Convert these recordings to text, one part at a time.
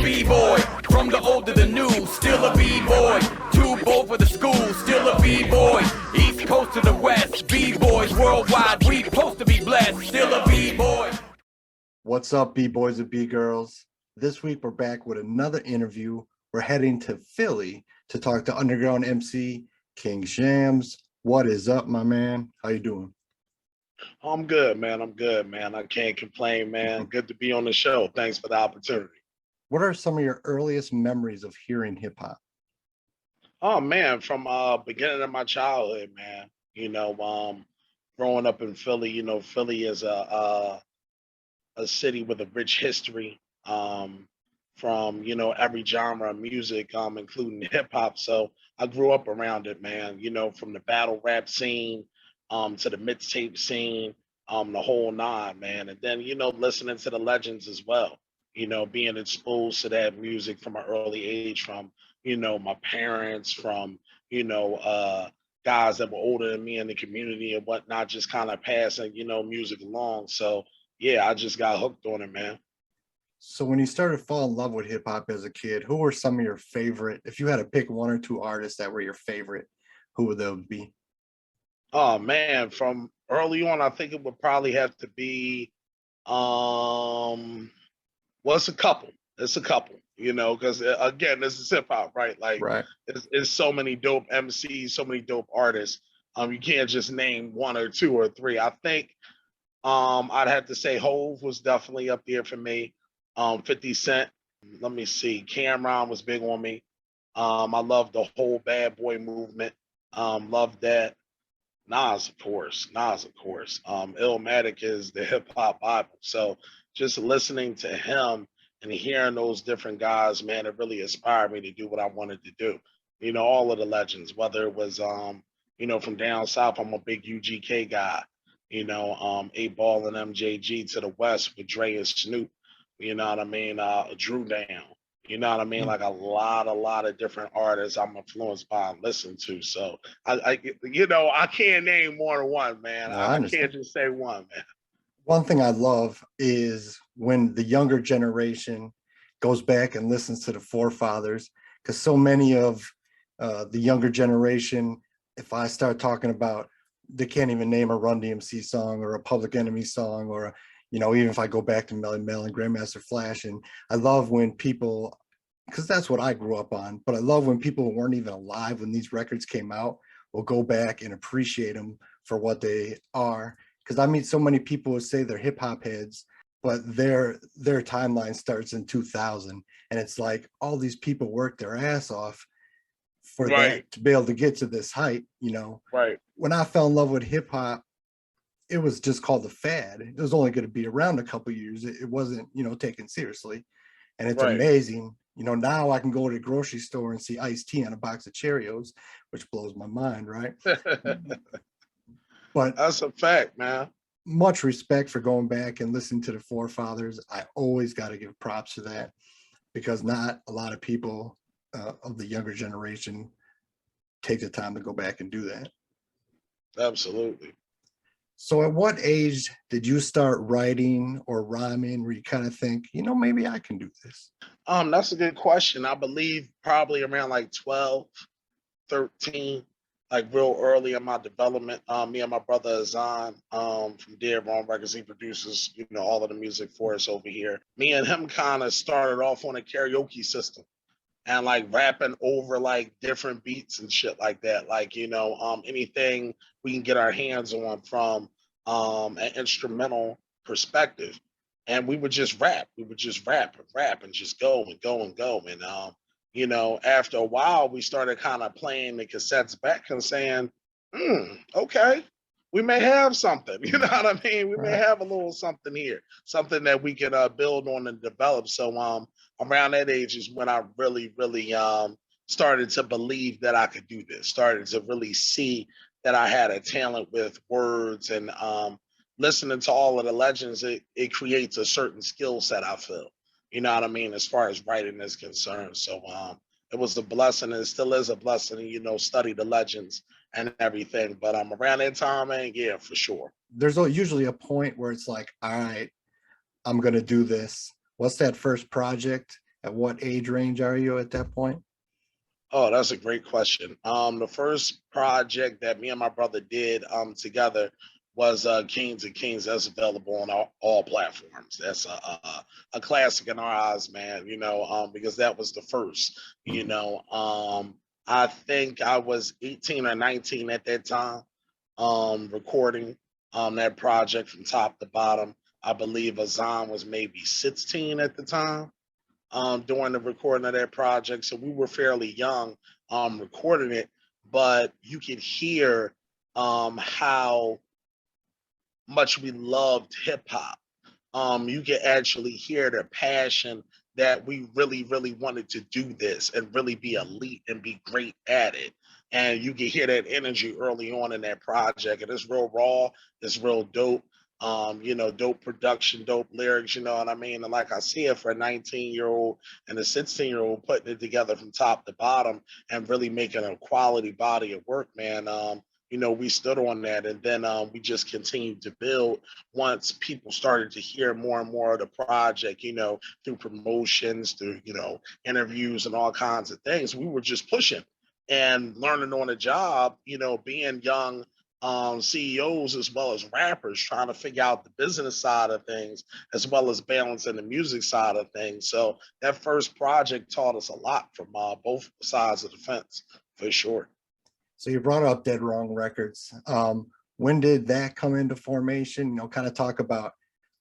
B-boy. From the old to the new, still a B-boy. Too bold for the school, still a B-boy. East coast to the west, B-boys worldwide. We supposed to be blessed, still a B-boy. What's up, B-boys and B-girls? This week we're back with another interview. We're heading to Philly to talk to underground MC King Shampz. What is up, my man? How you doing? I'm good, man. I can't complain, man. Good to be on the show. Thanks for the opportunity. What are some of your earliest memories of hearing hip hop? Oh man, from beginning of my childhood, man. Growing up in Philly, Philly is a city with a rich history. From every genre of music, including hip hop. So I grew up around it, man. From the battle rap scene, to the mixtape scene, the whole nine, man. And then listening to the legends as well. Being exposed to that music from an early age, from my parents, from guys that were older than me in the community and whatnot, just kind of passing music along. So yeah, I just got hooked on it, man. So when you started to fall in love with hip hop as a kid, who were some of your favorite? If you had to pick one or two artists that were your favorite, who would those be? Oh man, from early on, I think it would probably have to be well, it's a couple. Because again, this is hip hop, right? Like Right. it's so many dope MCs, so many dope artists. You can't just name one or two or three. I think I'd have to say Hove was definitely up there for me. 50 Cent. Let me see. Cameron was big on me. I love the whole bad boy movement. Love that. Nas, of course. Illmatic is the hip hop Bible. So just listening to him and hearing those different guys, man, it really inspired me to do what I wanted to do. All of the legends, whether it was from down south, I'm a big UGK guy. 8 Ball and MJG to the west with Dre and Snoop. You know what I mean? Drew Down. You know what I mean? Like a lot of different artists I'm influenced by and listen to. So I can't name more than one, man. No, I can't just say one, man. One thing I love is when the younger generation goes back and listens to the forefathers, because so many of the younger generation, if I start talking about, they can't even name a Run DMC song or a Public Enemy song, or even if I go back to Melly Mel and Grandmaster Flash. And I love when people, because that's what I grew up on, but I love when people who weren't even alive when these records came out will go back and appreciate them for what they are. Because I meet so many people who say they're hip hop heads, but their timeline starts in 2000. And it's like all these people worked their ass off for that to be able to get to this height, Right. When I fell in love with hip hop, it was just called a fad. It was only going to be around a couple of years. It wasn't, taken seriously. And it's amazing. Now I can go to the grocery store and see iced tea on a box of Cheerios, which blows my mind, right? But that's a fact, man. Much respect for going back and listening to the forefathers. I always got to give props to that, because not a lot of people of the younger generation take the time to go back and do that. Absolutely. So at what age did you start writing or rhyming where you kind of think, maybe I can do this? That's a good question. I believe probably around like 12, 13, like real early in my development. Me and my brother Azan from Dead Wrong Records, he produces, all of the music for us over here. Me and him kind of started off on a karaoke system and like rapping over like different beats and shit like that. Like, anything we can get our hands on from an instrumental perspective. And we would just rap. We would just rap and just go and go and go. And, after a while, we started kind of playing the cassettes back and saying, okay, we may have something. You know what I mean? We may have a little something here, something that we can build on and develop. So around that age is when I really started to believe that I could do this, started to really see that I had a talent with words. And listening to all of the legends, it creates a certain skill set, I feel. You know what I mean? As far as writing is concerned. So it was a blessing, and it still is a blessing to, study the legends and everything. But around that time, man, yeah, for sure. There's usually a point where it's like, all right, I'm going to do this. What's that first project? At what age range are you at that point? Oh, that's a great question. The first project that me and my brother did together was Kings and Kings. That's available on all platforms. That's a classic in our eyes, man. Because that was the first. I think I was 18 or 19 at that time, recording that project from top to bottom. I believe Azan was maybe 16 at the time, during the recording of that project. So we were fairly young, recording it, but you could hear how much we loved hip hop. You could actually hear the passion that we really, really wanted to do this and really be elite and be great at it. And you can hear that energy early on in that project. And it's real raw, it's real dope. Dope production, dope lyrics, you know what I mean? And like I said, for a 19-year-old and a 16-year-old putting it together from top to bottom and really making a quality body of work, man. We stood on that, and then we just continued to build once people started to hear more and more of the project, through promotions, through, interviews and all kinds of things. We were just pushing and learning on the job, being young CEOs as well as rappers, trying to figure out the business side of things as well as balancing the music side of things. So that first project taught us a lot from both sides of the fence, for sure. So you brought up Dead Wrong Records. When did that come into formation? Kind of talk about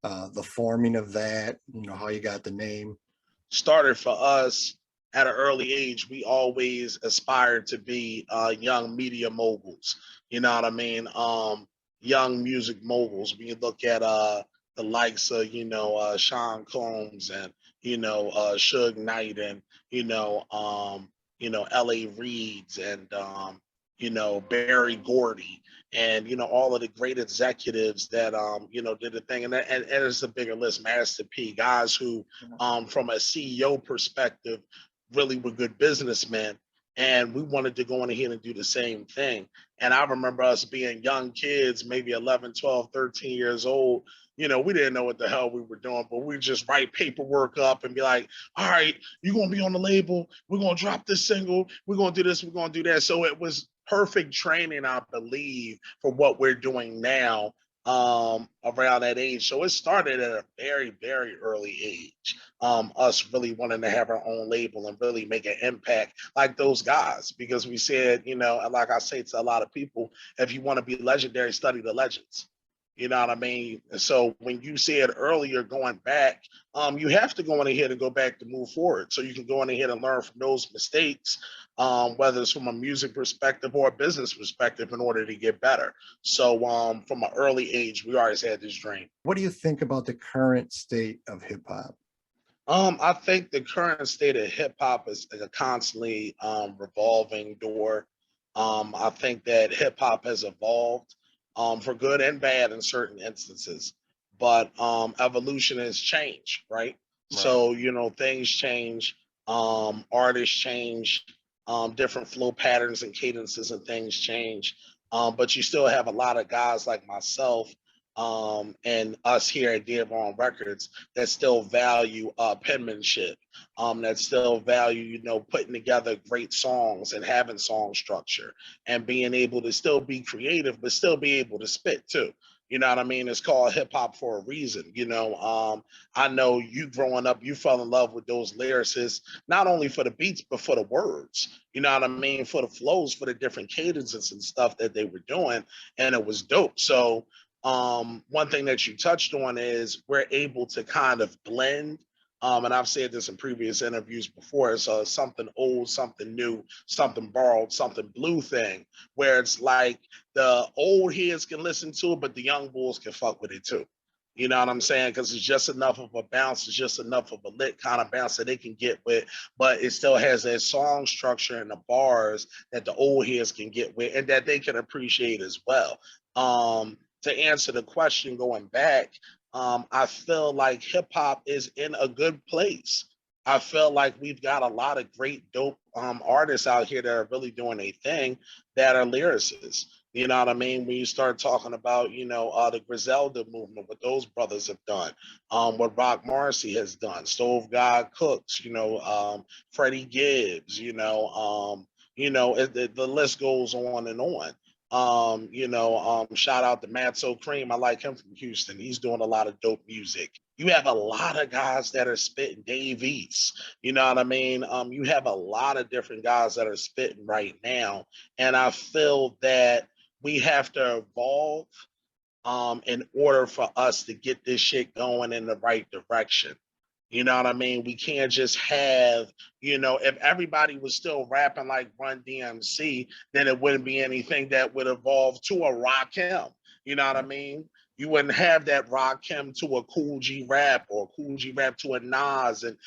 the forming of that, how you got the name. Started for us at an early age. We always aspired to be young media moguls. You know what I mean? Young music moguls. When you look at the likes of, Sean Combs and, Suge Knight and, L.A. Reids and, Barry Gordy and, all of the great executives that, did the thing. And it's a bigger list, Master P, guys who, from a CEO perspective, really were good businessmen. And we wanted to go in here and do the same thing. And I remember us being young kids, maybe 11, 12, 13 years old. We didn't know what the hell we were doing, but we just write paperwork up and be like, all right, you're going to be on the label. We're going to drop this single. We're going to do this. We're going to do that. So it was perfect training, I believe, for what we're doing now, around that age. So it started at a very, very early age. Us really wanting to have our own label and really make an impact like those guys, because we said, and like I say to a lot of people, if you want to be legendary, study the legends. You know what I mean? So when you said earlier, going back, you have to go in ahead and go back to move forward. So you can go in ahead and learn from those mistakes, whether it's from a music perspective or a business perspective, in order to get better. So from an early age, we always had this dream. What do you think about the current state of hip hop? I think the current state of hip hop is a constantly revolving door. I think that hip hop has evolved, for good and bad in certain instances, but evolution has changed, right? So things change, artists change, different flow patterns and cadences and things change, but you still have a lot of guys like myself, and us here at Dead Wrong Records, that still value penmanship, that still value, putting together great songs and having song structure and being able to still be creative, but still be able to spit too. You know what I mean? It's called hip hop for a reason. I know you growing up, you fell in love with those lyricists, not only for the beats, but for the words. You know what I mean? For the flows, for the different cadences and stuff that they were doing. And it was dope. So one thing that you touched on is we're able to kind of blend. And I've said this in previous interviews before. It's something old, something new, something borrowed, something blue thing, where it's like the old heads can listen to it, but the young bulls can fuck with it too. You know what I'm saying? Because it's just enough of a bounce, it's just enough of a lit kind of bounce that they can get with, but it still has that song structure and the bars that the old heads can get with and that they can appreciate as well. To answer the question going back, I feel like hip hop is in a good place. I feel like we've got a lot of great, dope artists out here that are really doing a thing, that are lyricists. You know what I mean? When you start talking about, the Griselda movement, what those brothers have done, what Rock Marcy has done, Stove God Cooks, Freddie Gibbs, the list goes on and on. Shout out to Matzo Cream. I like him from Houston. He's doing a lot of dope music. You have a lot of guys that are spitting. Dave East, you know what I mean? You have a lot of different guys that are spitting right now. And I feel that we have to evolve in order for us to get this shit going in the right direction. You know what I mean? We can't just have, if everybody was still rapping like Run DMC, then it wouldn't be anything that would evolve to a Rakim. You know what I mean? You wouldn't have that Rakim to a Cool G rap or Cool G rap to a Nas, and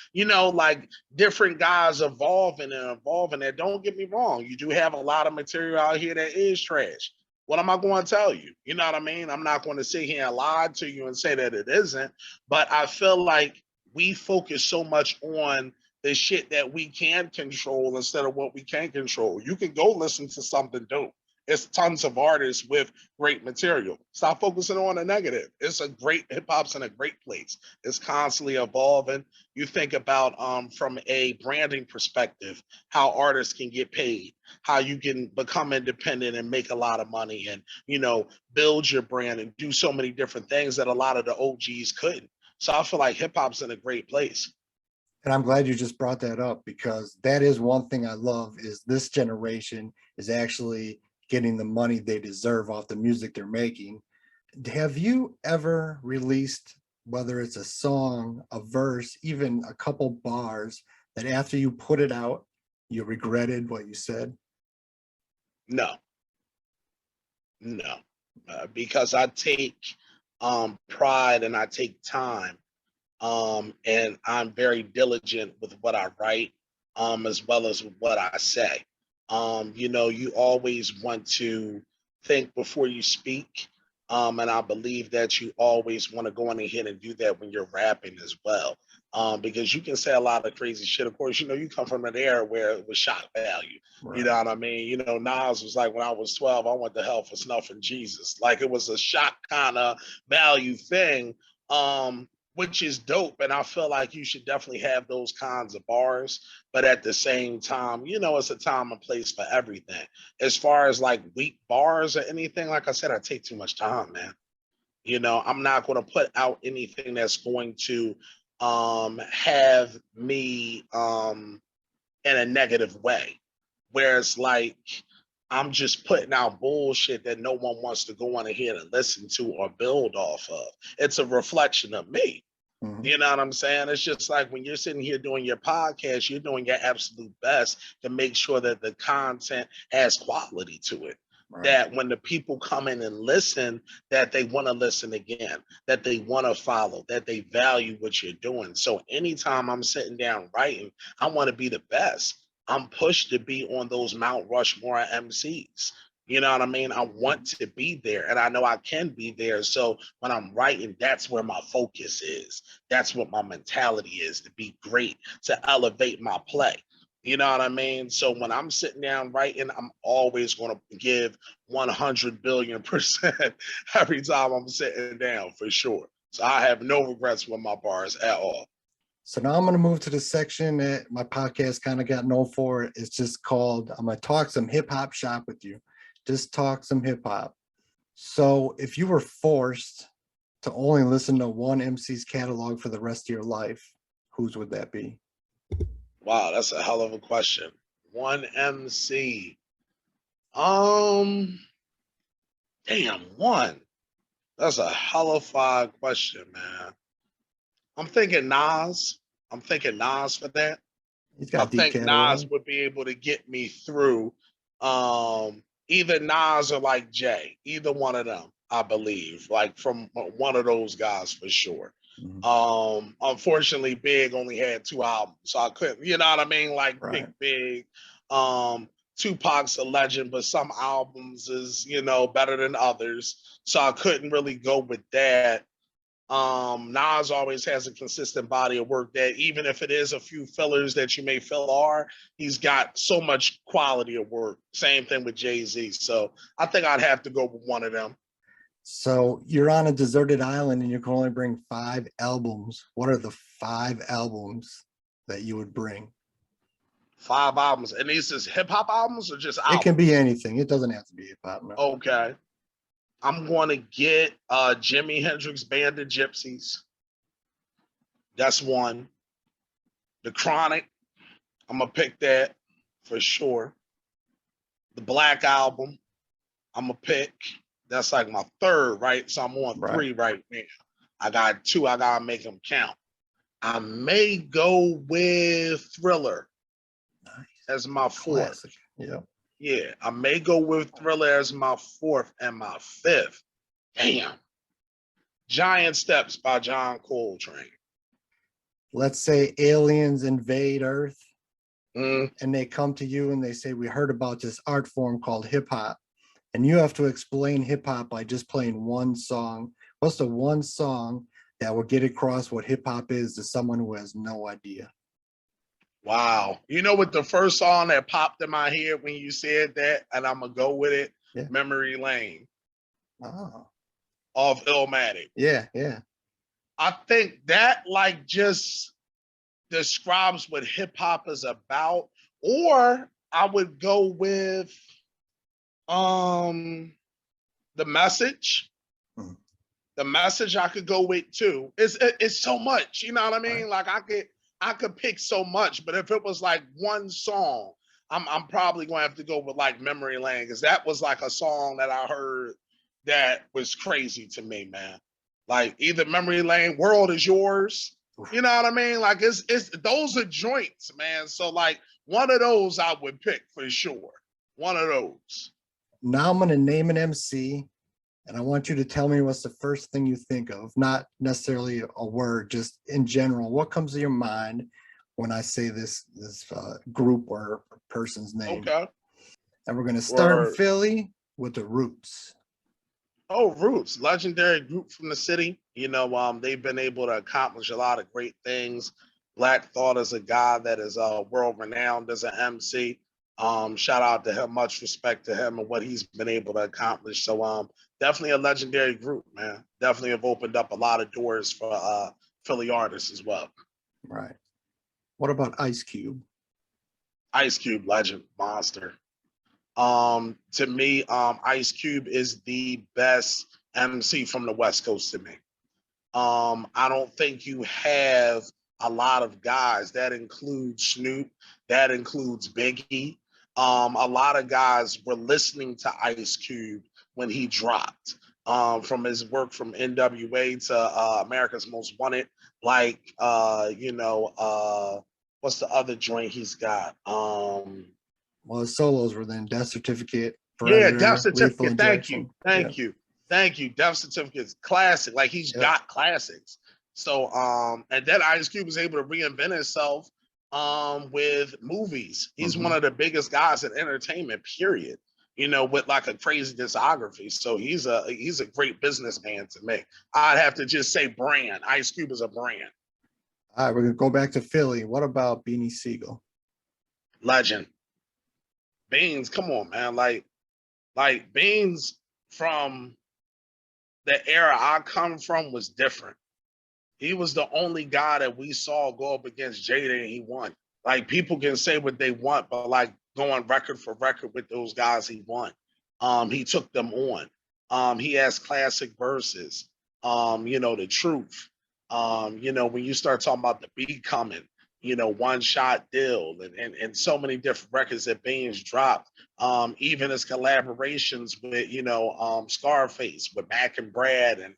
like different guys evolving and evolving. And don't get me wrong, you do have a lot of material out here that is trash. What am I going to tell you? You know what I mean? I'm not going to sit here and lie to you and say that it isn't, but I feel like we focus so much on the shit that we can control instead of what we can't control. You can go listen to something dope. It's tons of artists with great material. Stop focusing on the negative. It's a great hip hop's in a great place. It's constantly evolving. You think about from a branding perspective, how artists can get paid, how you can become independent and make a lot of money, and build your brand and do so many different things that a lot of the OGs couldn't. So I feel like hip hop's in a great place. And I'm glad you just brought that up, because that is one thing I love, is this generation is actually getting the money they deserve off the music they're making. Have you ever released, whether it's a song, a verse, even a couple bars, that after you put it out, you regretted what you said? No, no, because I take pride and I take time, and I'm very diligent with what I write, as well as what I say. You always want to think before you speak. And I believe that you always want to go on ahead and do that when you're rapping as well. Because you can say a lot of crazy shit. Of course, you come from an era where it was shock value. Right. You know what I mean? Nas was like, when I was 12, I went to hell for snuffing Jesus. Like, it was a shock kind of value thing. Which is dope. And I feel like you should definitely have those kinds of bars. But at the same time, it's a time and place for everything. As far as like weak bars or anything, like I said, I take too much time, man. I'm not going to put out anything that's going to have me in a negative way. Whereas like I'm just putting out bullshit that no one wants to go on ahead and listen to or build off of. It's a reflection of me. Mhm. You know what I'm saying? It's just like when you're sitting here doing your podcast, you're doing your absolute best to make sure that the content has quality to it. Right. That when the people come in and listen, that they want to listen again, that they want to follow, that they value what you're doing. So anytime I'm sitting down writing, I want to be the best. I'm pushed to be on those Mount Rushmore MCs. You know what I mean? I want to be there, and I know I can be there. So when I'm writing, that's where my focus is. That's what my mentality is, to be great, to elevate my play. You know what I mean? So when I'm sitting down writing, I'm always going to give 100 billion% every time I'm sitting down, for sure. So I have no regrets with my bars at all. So now I'm going to move to the section that my podcast kind of got known for. It's just called, I'm going to talk some hip hop shop with you. Just talk some hip hop. So if you were forced to only listen to one MC's catalog for the rest of your life, whose would that be? Wow, that's a hell of a question. One MC. Damn, one. That's a hellified question, man. I'm thinking Nas. I'm thinking Nas for that. He's I got a deep think Nas catalog. would be able to get me through. Either Nas or like Jay, either one of them, I believe, like from one of those guys for sure. Unfortunately, Big only had 2 albums, so I couldn't, you know what I mean? Like Right. pick Big. Tupac's a legend, but some albums is, better than others. So I couldn't really go with that. Nas always has a consistent body of work that even if it is a few fillers that you may feel are, he's got so much quality of work. Same thing with Jay-Z. So I think I'd have to go with one of them. So you're on a deserted island and you can only bring 5 albums. What are the 5 albums that you would bring? 5 albums. And these is hip hop albums or just albums? It can be anything. It doesn't have to be hip hop. No. Okay. I'm going to get Jimi Hendrix Band of Gypsies. That's one. The Chronic. I'm going to pick that for sure. The Black Album. I'm going to pick. That's like my 3rd, right? So I'm on 3 right now. I got 2. I got to make them count. I may go with Thriller as my 4th. Classic. Yeah. Yeah, I may go with Thriller as my 4th and my 5th. Damn. Giant Steps by John Coltrane. Let's say aliens invade Earth Mm. and they come to you and they say, we heard about this art form called hip hop. And you have to explain hip hop by just playing one song. What's the one song that will get across what hip hop is to someone who has no idea? Wow. You know what the first song that popped in my head when you said that, and I'm going to go with it? Yeah. Memory Lane. Oh. Of Illmatic. Yeah, yeah. I think that like just describes what hip hop is about. Or I would go with The Message. The Message I could go with too. It's so much, you know what I mean? Like I could pick so much, but if it was like one song, I'm probably going to have to go with like Memory Lane, because that was like a song that I heard that was crazy to me, man. Like either Memory Lane, World Is Yours, you know what I mean? Like it's those are joints, man. So like one of those I would pick for sure. One of those. Now I'm going to name an MC, and I want you to tell me what's the first thing you think of, not necessarily a word, just in general. What comes to your mind when I say this group or person's name? Okay. And we're going to start in Philly with the Roots. Oh, Roots, legendary group from the city. You know, they've been able to accomplish a lot of great things. Black Thought is a guy that is world renowned as an MC. Shout out to him, much respect to him and what he's been able to accomplish. So definitely a legendary group, man. Definitely have opened up a lot of doors for Philly artists as well. Right. What about Ice Cube? Ice Cube, legend, monster. To me, Ice Cube is the best MC from the West Coast to me. I don't think you have a lot of guys. That includes Snoop, that includes Biggie. A lot of guys were listening to Ice Cube when he dropped. From his work from NWA to America's Most Wanted, like what's the other joint he's got? Well, his solos were then Death Certificate. Yeah, Predator, Death Certificate. Thank you. Death Certificate's classic. Like he's got classics. So and then Ice Cube was able to reinvent himself with movies. He's one of the biggest guys in entertainment, period. You know, with like a crazy discography. So he's a great businessman to me. I'd have to just say brand. Ice Cube is a brand. All right, we're gonna go back to Philly. What about Beanie Siegel? Legend. Beans, come on, man. Like Beans from the era I come from was different. He was the only guy that we saw go up against Jada and he won. Like people can say what they want, but like going record for record with those guys, he won. He took them on. He has classic verses. The Truth. When you start talking about the Beat Coming, One Shot Deal and so many different records that Beans dropped. Even his collaborations with, Scarface, with Mac and Brad, and,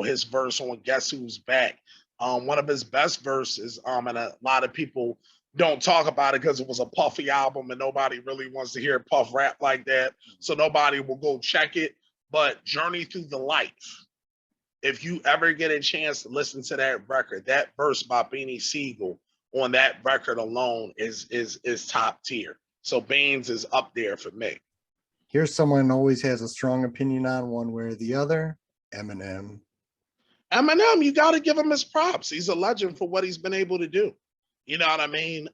his verse on Guess Who's Back. One of his best verses, and a lot of people don't talk about it because it was a Puffy album and nobody really wants to hear Puff rap like that. So nobody will go check it. But Journey Through the Life, if you ever get a chance to listen to that record, that verse by Beanie Siegel on that record alone is top tier. So Beans is up there for me. Here's someone who always has a strong opinion on one way or the other. Eminem. Eminem, you got to give him his props. He's a legend for what he's been able to do. You know what I mean?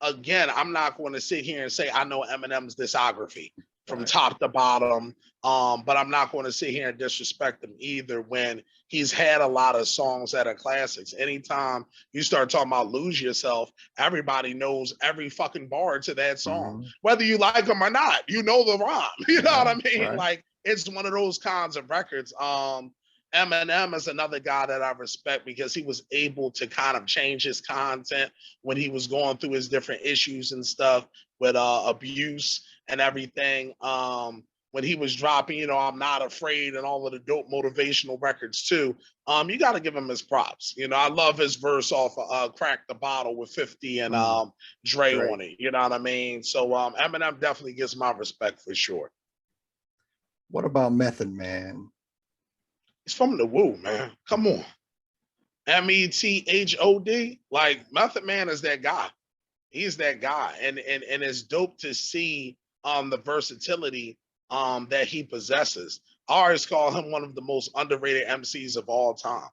Again, I'm not going to sit here and say I know Eminem's discography from Right. top to bottom, but I'm not going to sit here and disrespect him either when he's had a lot of songs that are classics. Anytime you start talking about Lose Yourself, everybody knows every fucking bar to that song. Mhm. Whether you like them or not, you know the rhyme. You know what I mean? Right. Like, it's one of those kinds of records. Eminem is another guy that I respect because he was able to kind of change his content when he was going through his different issues and stuff with abuse and everything. When he was dropping, I'm Not Afraid and all of the dope motivational records too. You got to give him his props. I love his verse off of Crack the Bottle with 50 and Dre Great. on it. You know what I mean? So Eminem definitely gets my respect for sure. What about Method Man? He's from the Woo, man. Come on. METHOD. Like, Method Man is that guy. He's that guy. And it's dope to see the versatility that he possesses. I always call him one of the most underrated MCs of all time.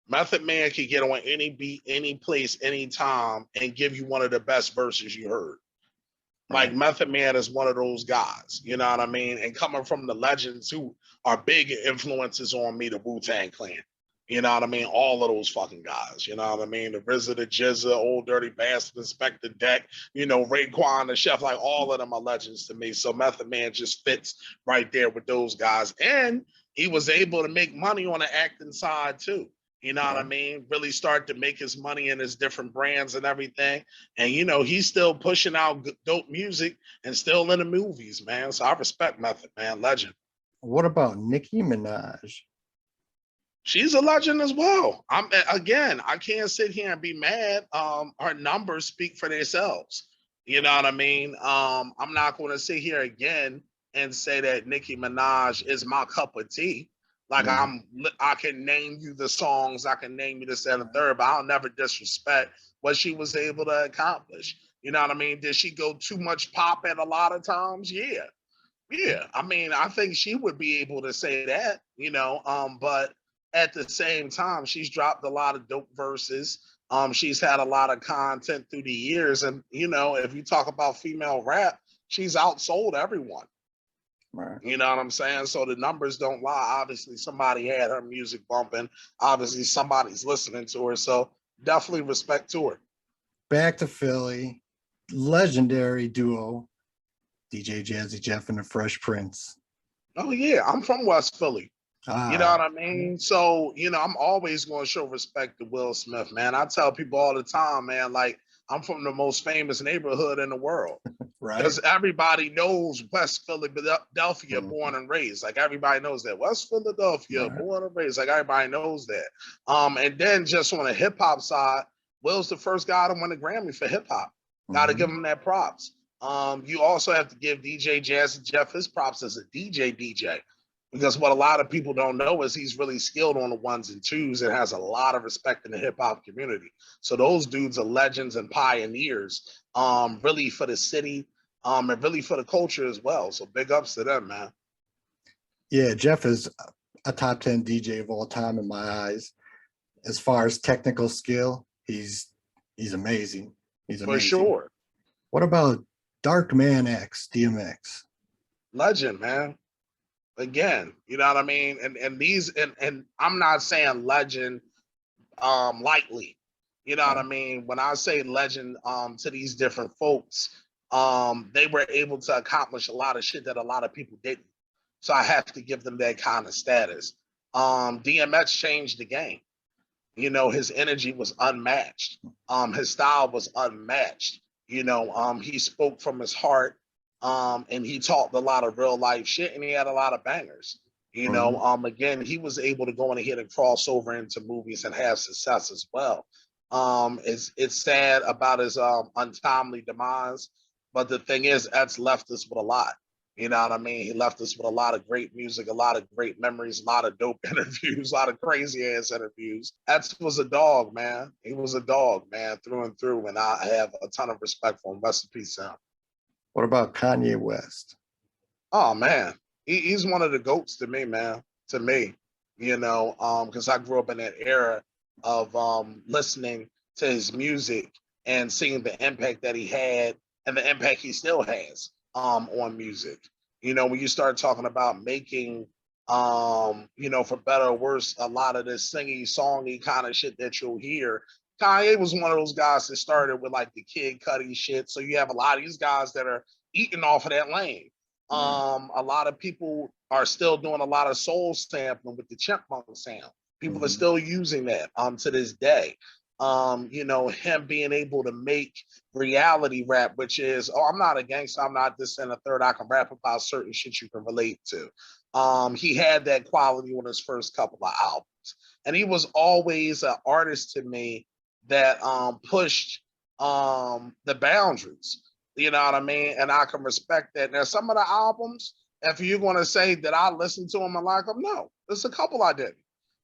Method Man can get on any beat, any place, any time, and give you one of the best verses you heard. Like, Right. Method Man is one of those guys, you know what I mean? And coming from the legends who are big influences on me, the Wu-Tang Clan. You know what I mean? All of those fucking guys. You know what I mean? The RZA, the Jizza, Old Dirty Bastard, Inspector Deck, Raekwon, the Chef, like, all of them are legends to me. So Method Man just fits right there with those guys. And he was able to make money on the acting side too. You know what I Right. mean? Really start to make his money in his different brands and everything. And, he's still pushing out dope music and still in the movies, man. So I respect Method Man, legend. What about Nicki Minaj? She's a legend as well. I can't sit here and be mad. Her numbers speak for themselves. You know what I mean? I'm not going to sit here again and say that Nicki Minaj is my cup of tea. Like, Mhm. I can name you the songs, I can name you this, that, and the third, but I'll never disrespect what she was able to accomplish. You know what I mean? Did she go too much pop at a lot of times? Yeah. Yeah. I mean, I think she would be able to say that, but at the same time, she's dropped a lot of dope verses. She's had a lot of content through the years. And, if you talk about female rap, she's outsold everyone. Right. You know what I'm saying? So the numbers don't lie. Obviously, somebody had her music bumping. Obviously, somebody's listening to her. So definitely respect to her. Back to Philly, legendary duo, DJ Jazzy Jeff and the Fresh Prince. Oh, yeah. I'm from West Philly. You know Ah, what I mean? So, I'm always going to show respect to Will Smith, man. I tell people all the time, man, like, I'm from the most famous neighborhood in the world. right. Because everybody knows West Philadelphia, Mhm. born and raised. Like, everybody knows that. West Philadelphia, Right. born and raised. Like, everybody knows that. And then just on the hip hop side, Will's the first guy to win a Grammy for hip hop. Got to Mhm. give him that props. You also have to give DJ Jazzy Jeff his props as a DJ. Because what a lot of people don't know is he's really skilled on the ones and twos and has a lot of respect in the hip hop community. So those dudes are legends and pioneers, really for the city, and really for the culture as well. So big ups to them, man. Yeah, Jeff is a top 10 DJ of all time in my eyes. As far as technical skill, he's amazing. He's For amazing. sure. What about Dark Man X, DMX? Legend, man. Again, you know what I mean? And I'm not saying legend lightly. You know what I mean? When I say legend to these different folks, they were able to accomplish a lot of shit that a lot of people didn't. So I have to give them that kind of status. DMX changed the game. His energy was unmatched. His style was unmatched. He spoke from his heart, and he talked a lot of real life shit, and he had a lot of bangers. Mhm. Again, he was able to go in ahead and cross over into movies and have success as well. It's sad about his untimely demise, but the thing is, X left us with a lot. You know what I mean? He left us with a lot of great music, a lot of great memories, a lot of dope interviews, a lot of crazy ass interviews. X was a dog, man. He was a dog, man, through and through. And I have a ton of respect for him. Rest in peace, Sam. What about Kanye West? Oh, man. He's one of the GOATs to me, man. To me. because I grew up in that era of listening to his music and seeing the impact that he had and the impact he still has on music. When you start talking about making, for better or worse, a lot of this singy, songy kind of shit that you'll hear. Kanye was one of those guys that started with like the Kid Cudi shit. So you have a lot of these guys that are eating off of that lane. A lot of people are still doing a lot of soul sampling with the chipmunk sound. People are still using that to this day. Him being able to make reality rap, which is, I'm not a gangster, I'm not this and a third, I can rap about certain shit you can relate to. He had that quality on his first couple of albums. And he was always an artist to me that pushed the boundaries. You know what I mean? And I can respect that. Now, some of the albums, if you're going to say that I listened to them and like them, no, there's a couple I didn't.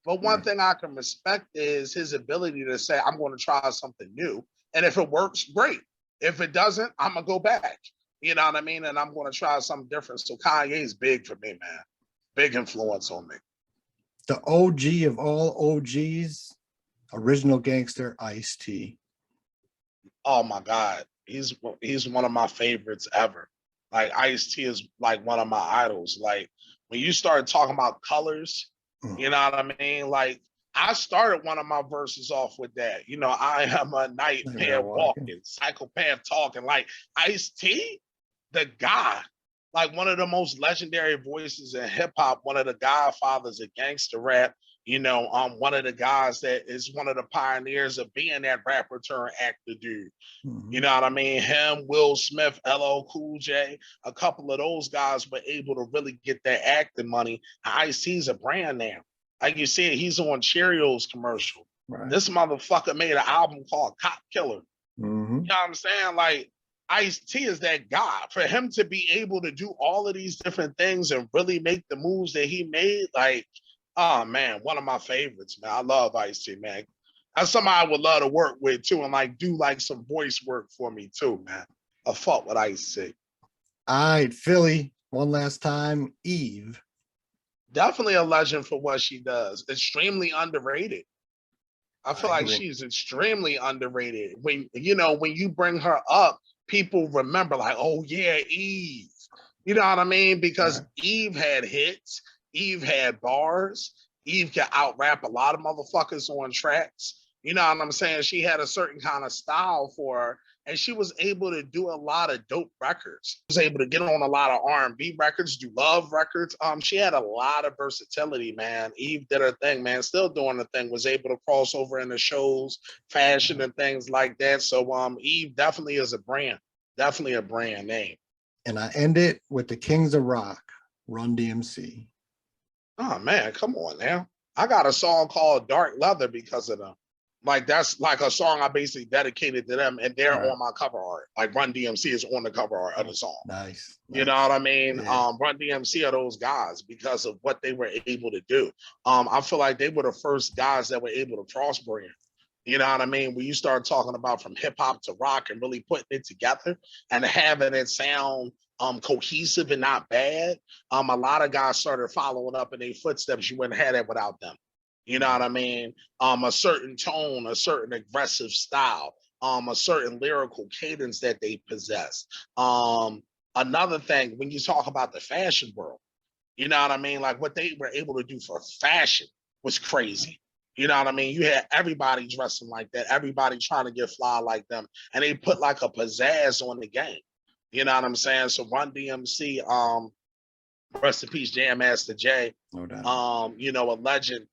But one thing I can respect is his ability to say, I'm going to try something new. And if it works, great. If it doesn't, I'm going to go back. You know what I mean? And I'm going to try something different. So Kanye's big for me, man. Big influence on me. The OG of all OGs, original gangster, Ice-T. Oh my God. He's one of my favorites ever. Like Ice-T is like one of my idols. Like when you start talking about colors, you know what I mean? Like I started one of my verses off with that. I am a nightmare walking, psychopath talking. Like Ice-T, the guy, like one of the most legendary voices in hip hop, one of the godfathers of gangster rap. One of the guys that is one of the pioneers of being that rapper turned actor dude. You know what I mean? Him, Will Smith, LL Cool J, a couple of those guys were able to really get that acting money. Ice-T's a brand now. Like you said, he's on Cheerios commercial. Right. This motherfucker made an album called Cop Killer. You know what I'm saying? Like Ice-T is that guy. For him to be able to do all of these different things and really make the moves that he made, like, oh man, one of my favorites, man. I love Ice-T, man. That's somebody I would love to work with too, and like do like some voice work for me too, man. I fought with Ice-T. All right, Philly, one last time, Eve. Definitely a legend for what she does. Extremely underrated. I feel like she's extremely underrated. When you bring her up, people remember like, oh yeah, Eve. You know what I mean? Because Eve had hits. Eve had bars. Eve could out rap a lot of motherfuckers on tracks. You know what I'm saying? She had a certain kind of style for her, and she was able to do a lot of dope records. She was able to get on a lot of R&B records, do love records. She had a lot of versatility, man. Eve did her thing, man. Still doing the thing. Was able to cross over into shows, fashion, and things like that. So Eve definitely is a brand. Definitely a brand name. And I end it with the Kings of Rock, Run DMC. Oh man, come on now. I got a song called Dark Leather because of them. Like that's like a song I basically dedicated to them, and they're on my cover art. Like Run DMC is on the cover art of the song. Nice. You know what I mean? Yeah. Run DMC are those guys because of what they were able to do. I feel like they were the first guys that were able to cross brand. You know what I mean? When you start talking about from hip hop to rock and really putting it together and having it sound cohesive and not bad, a lot of guys started following up in their footsteps. You wouldn't have that without them. You know what I mean? A certain tone, a certain aggressive style, a certain lyrical cadence that they possess. Another thing, when you talk about the fashion world, you know what I mean? Like what they were able to do for fashion was crazy. You know what I mean? You had everybody dressing like that, everybody trying to get fly like them, and they put like a pizzazz on the game. You know what I'm saying? So Run DMC, rest in peace, Jam Master Jay, no doubt. A legend.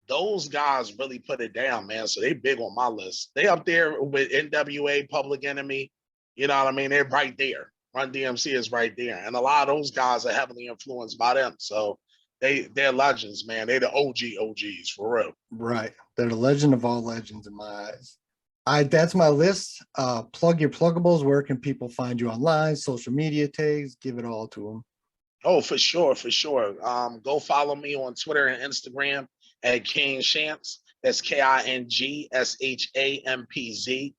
Those guys really put it down, man. So they big on my list. They up there with NWA, Public Enemy. You know what I mean? They're right there. Run DMC is right there. And a lot of those guys are heavily influenced by them. So they're legends, man. They're the OGs for real. Right. They're the legend of all legends in my eyes. All right, that's my list. Plug your pluggables. Where can people find you online? Social media tags, give it all to them. Oh, for sure. Go follow me on Twitter and Instagram at King Shampz. That's KINGSHAMPZ.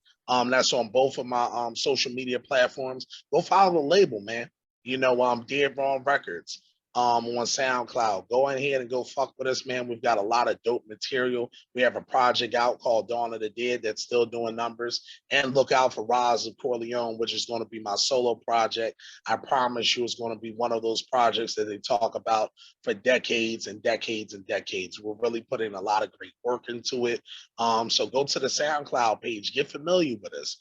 That's on both of my social media platforms. Go follow the label, man. Dead Wrong Records. on SoundCloud. Go in here and go fuck with us, man. We've got a lot of dope material. We have a project out called Dawn of the Dead that's still doing numbers. And look out for Rise of Corleone, which is going to be my solo project. I promise you it's going to be one of those projects that they talk about for decades and decades and decades. We're really putting a lot of great work into it. So go to the SoundCloud page, get familiar with us.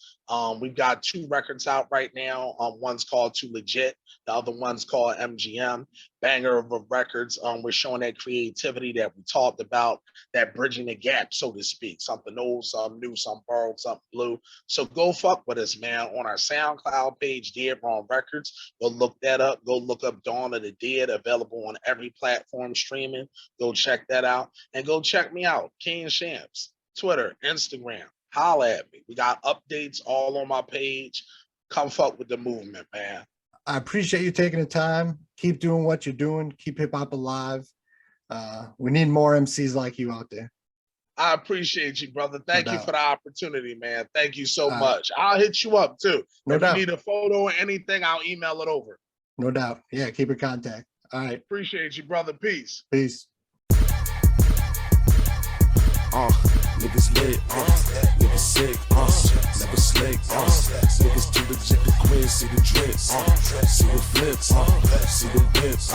We've got 2 records out right now. One's called Too Legit. The other one's called MGM. Banger of records. We're showing that creativity that we talked about, that bridging the gap, so to speak. Something old, something new, something borrowed, something blue. So go fuck with us, man. On our SoundCloud page, Dead Wrong Records. Go look that up. Go look up Dawn of the Dead, available on every platform streaming. Go check that out. And go check me out, King Shampz, Twitter, Instagram. Holla at me. We got updates all on my page. Come fuck with the movement, man. I appreciate you taking the time. Keep doing what you're doing. Keep hip hop alive. We need more MCs like you out there. I appreciate you, brother. Thank No you doubt. for the opportunity, man. Thank you so much. I'll hit you up too. No if doubt. you need a photo or anything, I'll email it over. No doubt. Yeah, keep in contact. All right. Appreciate you, brother. Peace. Peace. Niggas lit, niggas sick, never slick, niggas too legit to quit, see the drips, see the flips, see the whips,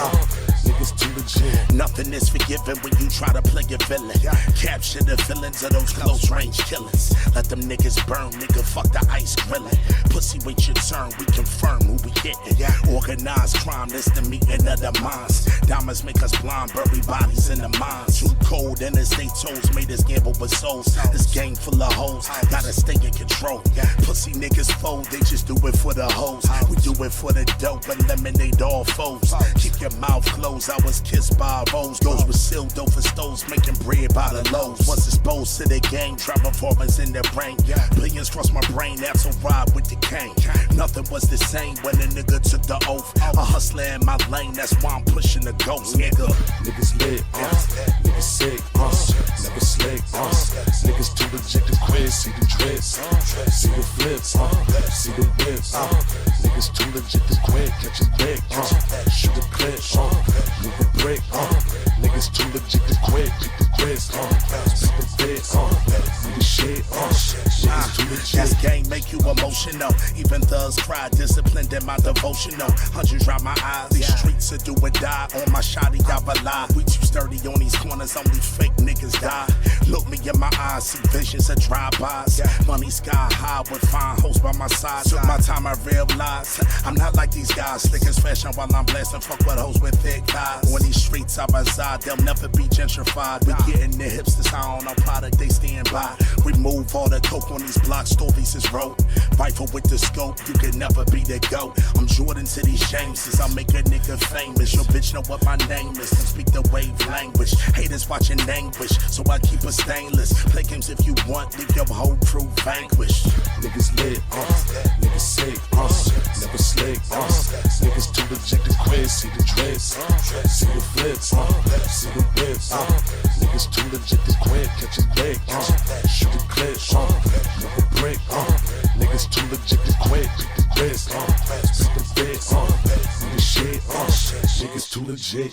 niggas too legit. Nothing is forgiven when you try to play a villain. Capture the villains of those close range killings. Let them niggas burn, nigga, fuck the ice grilling. Pussy, wait your turn, we confirm who we hitting. Organized crime, this the meeting of the minds. Diamonds make us blind, bury bodies in the mines. Too cold and as they toes made us gamble with souls. This game full of hoes, gotta stay in control. Pussy niggas fold, they just do it for the hoes. We do it for the dope, eliminate all foes. Keep your mouth closed, I was kissed by rose. Goes with sealed dope for stoves, making bread by the loaves. Once exposed to the game, trap performance in their brain. Billions cross my brain, that's a ride with the cane. Nothing was the same when a nigga took the oath. A hustler in my lane, that's why I'm pushing the ghost, nigga. Niggas lit, niggas sick, never slick, niggas too legit to quit, see the drips, see the flips, see the whips, niggas too legit to quit, catch a lick, shoot a clip, move a brick, niggas too legit to quit, keep the grits, speak the bit, do the shit, niggas too legit. This game make you emotional. Even thugs cry, disciplined in my devotional. Hundreds dry my eyes. These streets are do or die. On my shoddy, I rely. We too sturdy on these corners, only fake niggas die. Look me in my eyes, see visions of drive-bys. Money sky high with fine hoes by my side. Took my time, I realized I'm not like these guys. Slick as fashion while I'm blasting. Fuck with hoes with thick thighs. On these streets I reside, they'll never be gentrified. We getting the hipsters high on our product, they stand by. We move all the coke on these blocks, stories is road. Rifle with the scope, you can never be the GOAT. I'm Jordan to these Shamces, I make a nigga famous. Your bitch know what my name is, can speak the wave language. Haters watching anguish, so I keep a stainless. Play games if you want, leave your whole crew vanquished. Niggas lit, niggas sick, never slick, niggas too legit to quit, see the drips, see the flips, see the whips, niggas too legit to quit, catch a lick, shoot a clip, move a brick, niggas too legit to quit, keep the grits, speak the bit, do the shit, niggas too legit.